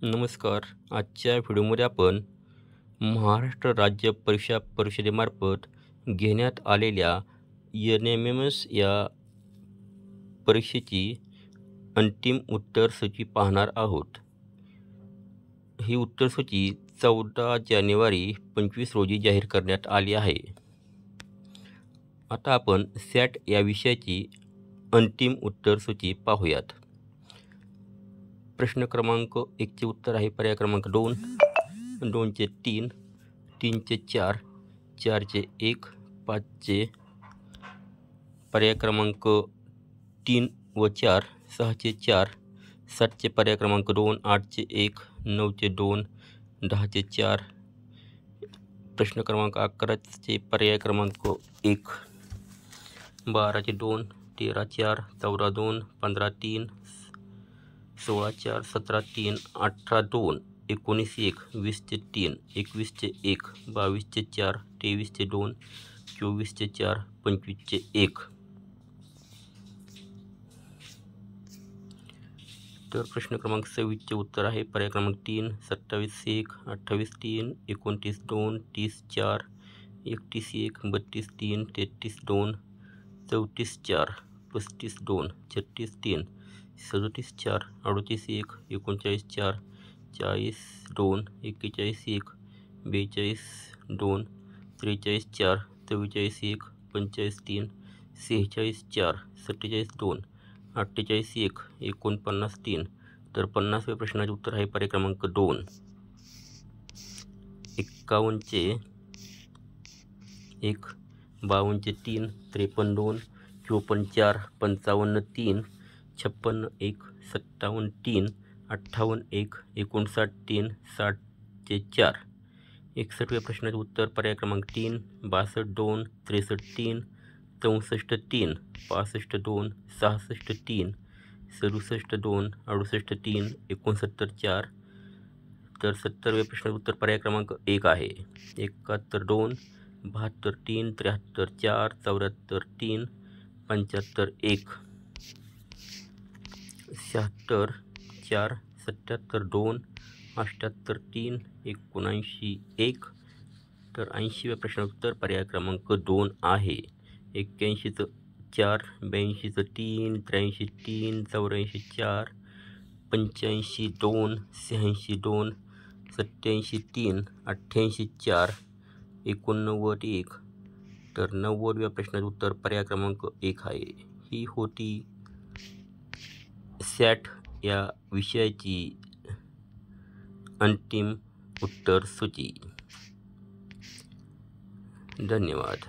नमस्कार. आजच्या व्हिडिओमध्ये आपण महाराष्ट्र राज्य परीक्षा परिषदेमार्फत घेण्यात आलेल्या NMMS या परीक्षेची अंतिम उत्तरसूची पाहणार आहोत. ही उत्तरसूची 14 जानेवारी 25 रोजी जाहीर करण्यात आली आहे. आता आपण सॅट या विषयाची अंतिम उत्तरसूची पाहूयात. प्रश्न क्रमांक 1चे उत्तर आहे पर्याय क्रमांक 2, 2चे 3, 3चे 4, 4चे 1, 5चे पर्याय क्रमांक 3 व 4, 6चे 4, 7चे पर्याय क्रमांक 2, 8चे 1, 9चे 2, 10चे 4. प्रश्न क्रमांक 11चे पर्याय क्रमांक 1, 12चे 2, 13 4, 14 2, 15 3, 16 4, 17 3, 18 2, 19 1, 20चे 3, 21चे 1, 22चे 4, 23चे 2, 24चे 4, 25चे 1. तर प्रश्न क्रमांक 26चे उत्तर आहे पर्याय क्रमांक 3, 27 1, 28 3, 29 2, 30 4, 31 1, 32 3, 33 2, 34 4, 35 2, 36 3, 37 4, 38 1, 39 4, 40 2, 41 1, 42 2, 43 4, 44 1, 45 3, 46 4, 47 2, 48 1, 49 3. तर 50व्या प्रश्नाचे उत्तर आहे पर्याय क्रमांक 2, 51चे 1, 52चे 3, 53 2, 54 4, 55 3, 56 1, 57 3, 58 1, 59 3, 60चे 4. 61व्या प्रश्नाचे उत्तर पर्याय क्रमांक 3, 62 2, 63 3, 64 3, 65 2, 66 3, 67 2, 68 3, 69 4. तर 70व्या प्रश्नाचे उत्तर पर्याय क्रमांक 1 आहे. 71 2, 72 3, 73 4, 74 3, 75 1, 76 4, 77 2, 78 3, 79 1. तर 80व्या प्रश्नाचे उत्तर पर्याय क्रमांक 2 आहे. 81चं 4, 82चं 3, 83 3, 84 4, 85 2, 86 2, 87 3, 88 4, 89 1. तर 90व्या प्रश्नाचे उत्तर पर्याय क्रमांक 1 आहे. ही होती सॅट या विषयाची अंतिम उत्तरसूची. धन्यवाद.